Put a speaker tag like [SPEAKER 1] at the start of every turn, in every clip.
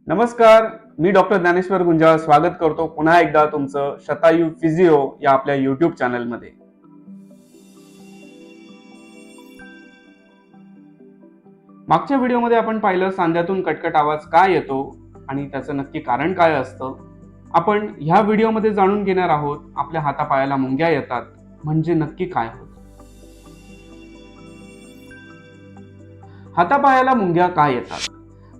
[SPEAKER 1] नमस्कार, मी डॉक्टर ज्ञानेश्वर गुंजाळ स्वागत करतो पुन्हा एकदा तुमचं शतायू फिजिओ या आपल्या युट्यूब चॅनलमध्ये. मागच्या व्हिडिओमध्ये आपण पाहिलं सांध्यातून कटकट आवाज का येतो आणि त्याचं नक्की कारण काय असतं. आपण ह्या व्हिडिओमध्ये जाणून घेणार आहोत आपल्या हातापायाला मुंग्या येतात म्हणजे नक्की काय होतं. हातापायाला मुंग्या का येतात?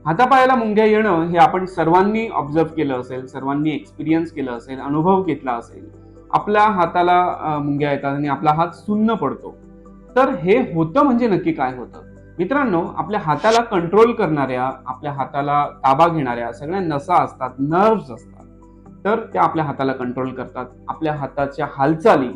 [SPEAKER 1] हातापायाला मुंग्या येणं हे आपण सर्वांनी ऑब्झर्व केलं असेल, सर्वांनी एक्सपिरियन्स केलं असेल, अनुभव घेतला असेल. आपल्या हाताला मुंग्या येतात आणि आपला हात सुन्न पडतो. तर हे होतं म्हणजे नक्की काय होतं? मित्रांनो, आपल्या हाताला कंट्रोल करणाऱ्या, आपल्या हाताला ताबा घेणाऱ्या सगळ्या नसा असतात, नर्व्हज असतात. तर त्या आपल्या हाताला कंट्रोल करतात. आपल्या हाताच्या हालचाली,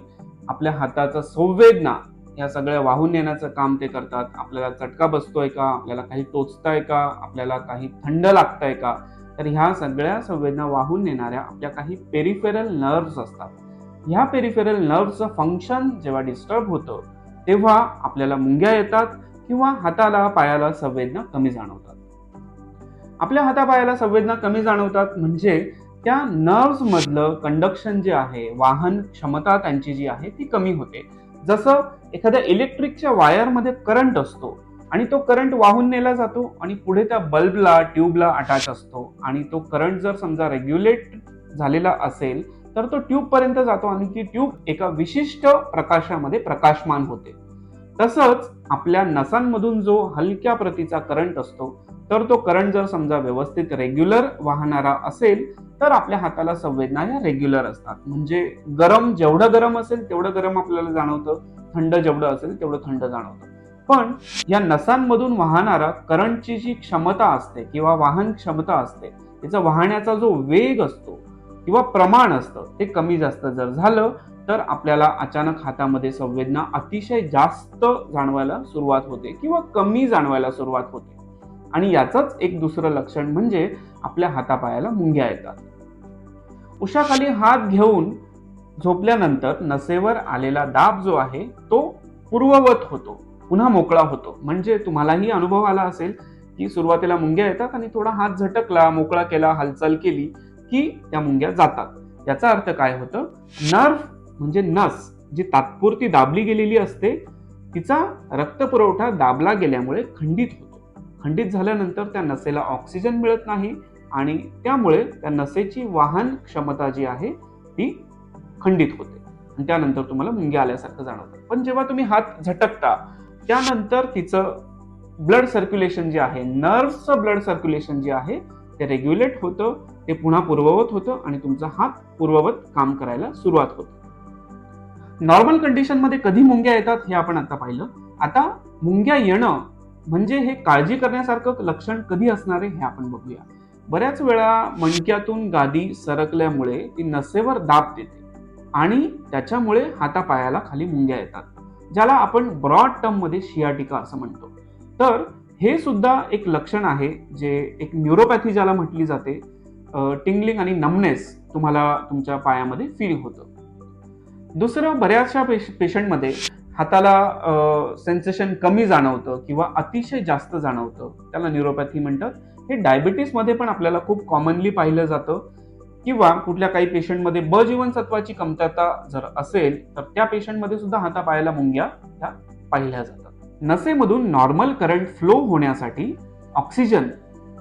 [SPEAKER 1] आपल्या हाताचा संवेदना या सगळ्या वाहून नेण्याचं काम ते करतात. आपल्याला चटका बसतोय का, आपल्याला काही टोचतंय का, आपल्याला काही थंड लागतंय का, तर ह्या सगळ्या संवेदना वाहून नेणाऱ्या आपल्या काही पेरिफेरल नर्व्हज असतात. ह्या पेरिफेरल नर्व्हचं फंक्शन जेव्हा डिस्टर्ब होतं तेव्हा आपल्याला मुंग्या येतात किंवा हाताला पायाला संवेदना कमी जाणवतात. आपल्या हातापायाला संवेदना कमी जाणवतात म्हणजे त्या नर्व्हज मधलं कंडक्शन जे आहे, वाहन क्षमता त्यांची जी आहे ती कमी होते. जसं एखाद्या इलेक्ट्रिकच्या वायरमध्ये करंट असतो आणि तो करंट वाहून नेला जातो आणि पुढे त्या बल्बला, ट्यूबला अटॅच असतो आणि तो करंट जर समजा रेग्युलेट झालेला असेल तर तो ट्यूब पर्यंत जातो आणि ती ट्यूब एका विशिष्ट प्रकाशामध्ये प्रकाशमान होते. तसंच आपल्या नसांमधून जो हलक्या प्रतीचा करंट असतो तर तो करंट जर समजा व्यवस्थित रेग्युलर वाहणारा असेल तर आपल्या हाताला संवेदना या रेग्युलर असतात. म्हणजे गरम जेवढं गरम असेल तेवढं गरम आपल्याला जाणवतं, थंड जेवढं असेल तेवढं थंड जाणवतं. पण या नसांमधून वाहणारा करंटची जी क्षमता असते किंवा वाहन क्षमता असते, त्याचा वाहण्याचा जो वेग असतो किंवा प्रमाण असतं ते कमी जास्त जर झालं तर आपल्याला अचानक हातामध्ये संवेदना अतिशय जास्त जाणवायला सुरुवात होते किंवा कमी जाणवायला सुरुवात होते. आणि याचंच एक दुसरं लक्षण म्हणजे आपल्या हातापायाला मुंग्या येतात. उशाखाली हात घेऊन झोपल्यानंतर नसेवर आलेला दाब जो आहे तो पूर्ववत होतो, पुन्हा मोकळा होतो. म्हणजे तुम्हालाही अनुभव आला असेल की सुरुवातीला मुंग्या येतात आणि थोडा हात झटकला, मोकळा केला, हालचाल केली की त्या मुंग्या जातात. याचा अर्थ काय होतं? नर्व्ह म्हणजे नस जी तात्पुरती दाबली गेलेली असते तिचा रक्तपुरवठा दाबला गेल्यामुळे खंडित होतो. खंडित झाल्यानंतर त्या नसेला ऑक्सिजन मिळत नाही आणि त्यामुळे त्या नसेची वाहन क्षमता जी आहे ती खंडित होते आणि त्यानंतर तुम्हाला मुंग्या आल्यासारखं जाणवतं. पण जेव्हा तुम्ही हात झटकता त्यानंतर तिचं ब्लड सर्क्युलेशन जे आहे, नर्व्हचं ब्लड सर्क्युलेशन जे आहे ते रेग्युलेट होतं, ते पुन्हा पूर्ववत होतं आणि तुमचा हात पूर्ववत काम करायला सुरुवात होते. नॉर्मल कंडिशनमध्ये कधी मुंग्या येतात हे आपण आता पाहिलं. आता मुंग्या येणं म्हणजे हे काळजी करण्यासारखं लक्षण कधी असणार आहे हे आपण बघूया. बऱ्याच वेळा मणक्यातून गादी सरकल्यामुळे ती नसेवर दाब देते आणि त्याच्यामुळे हातापायाला खाली मुंग्या येतात, ज्याला आपण ब्रॉड टर्म मध्ये शियाटिका असं म्हणतो. तर हे सुद्धा एक लक्षण आहे जे एक न्यूरोपॅथी ज्याला म्हटली जाते. टिंगलिंग आणि नमनेस तुम्हाला तुमच्या पायामध्ये फील होतं. दुसरं, बऱ्याचशा पेशंटमध्ये हाताला सेन्सेशन कमी जाणवतं किंवा अतिशय जास्त जाणवतं, त्याला न्यूरोपॅथी म्हणतात. हे डायबिटीसमध्ये पण आपल्याला खूप कॉमनली पाहिलं जातं किंवा कुठल्या काही पेशंटमध्ये ब जीवनसत्वाची कमतरता जर असेल तर त्या पेशंटमध्ये सुद्धा हातापायाला मुंग्या ह्या पाहिल्या जातात. नसेमधून नॉर्मल करंट फ्लो होण्यासाठी ऑक्सिजन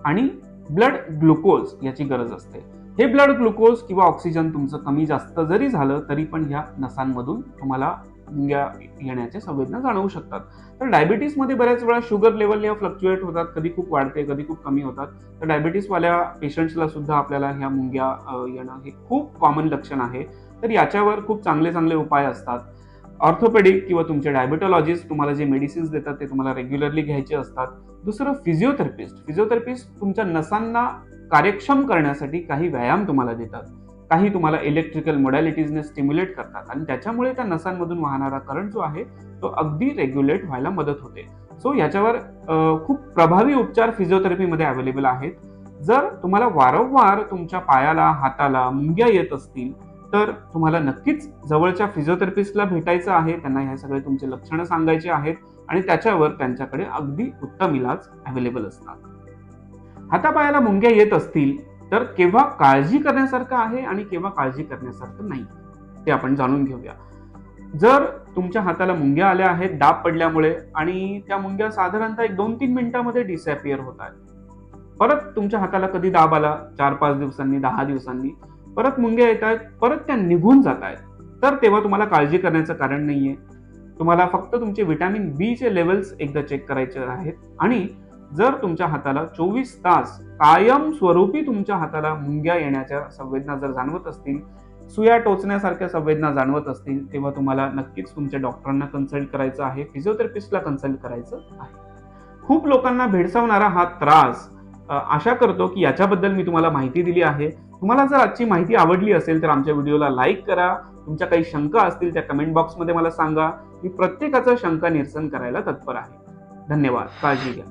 [SPEAKER 1] आणि ब्लड ग्लुकोज याची गरज असते. हे ब्लड ग्लुकोज किंवा ऑक्सिजन तुमचं कमी जास्त जरी झालं तरी पण ह्या नसांमधून तुम्हाला मुंग्या येण्याच्या संवेदना जाणवू शकतात. तर डायबिटीसमध्ये बऱ्याच वेळा शुगर लेवल या फ्लक्च्युएट होतात, कधी खूप वाढते कधी खूप कमी होतात. तर डायबिटीसवाल्या पेशंट्सला सुद्धा आपल्याला ह्या मुंग्या येणं हे खूप कॉमन लक्षण आहे. तर याच्यावर खूप चांगले चांगले उपाय असतात. ऑर्थोपेडिक किंवा तुमचे डायबिटॉलॉजिस्ट तुम्हाला जे मेडिसिन्स देतात ते तुम्हाला रेग्युलरली घ्यायचे असतात. दुसरं, फिजिओथेरपिस्ट तुमच्या नसांना कार्यक्षम करण्यासाठी काही व्यायाम तुम्हाला देतात, काही तुम्हाला इलेक्ट्रिकल मोडॅलिटीजने स्टिम्युलेट करतात आणि त्याच्यामुळे त्या नसांमधून वाहणारा करंट जो आहे तो अगदी रेग्युलेट व्हायला मदत होते. सो याच्यावर खूप प्रभावी उपचार फिजिओथेरपीमध्ये अवेलेबल आहेत. जर तुम्हाला वारंवार तुमच्या पायाला, हाताला मुंग्या येत असतील तर तुम्हाला नक्कीच जवळच्या फिजिओथेरपिस्टला भेटायचं आहे. त्यांना हे सगळे तुमचे लक्षणं सांगायचे आहेत आणि त्याच्यावर त्यांच्याकडे अगदी उत्तम इलाज अवेलेबल असतात. हातापायाला मुंग्या येत असतील तर केव्हा काळजी करण्यासारखं आहे आणि केव्हा काळजी करण्यासारखं नाही ते आपण जाणून घेऊया. जर तुमच्या हाताला मुंग्या आल्या आहेत डाग पडल्यामुळे आणि त्या मुंग्या साधारणतः 1-2-3 मिनिटांमध्ये डिसअपिअर होत आहेत, परत तुमच्या हाताला कधी दाब आला 4-5 दिवसांनी 10 दिवसांनी परत मुंग्या येत आहेत, परत त्या निघून जात आहेत, तर तेव्हा तुम्हाला काळजी करण्याचं कारण नाहीये. तुम्हाला फक्त तुमचे व्हिटॅमिन बी चे लेवल्स एकदा चेक करायचे आहेत. आणि जर तुमच्या हाताला 24 तास कायम स्वरूपी तुमच्या हाताला मुंग्या येण्याच्या संवेदना जर जाणवत असतील, सुया टोचण्यासारख्या संवेदना जाणवत असतील, तेव्हा तुम्हाला नक्कीच तुमच्या डॉक्टरांना कन्सल्ट करायचं आहे, फिजिओथेरपिस्टला कन्सल्ट करायचं आहे. खूप लोकांना भेडसावणारा हा त्रास आशा करतो की याच्याबद्दल मी तुम्हाला माहिती दिली आहे. तुम्हाला जर आजची माहिती आवडली असेल तर आमच्या व्हिडिओला लाईक करा. तुमच्या काही शंका असतील त्या कमेंट बॉक्समध्ये मला सांगा. मी प्रत्येकाचं शंका निरसन करायला तत्पर आहे. धन्यवाद. काळजी घ्या.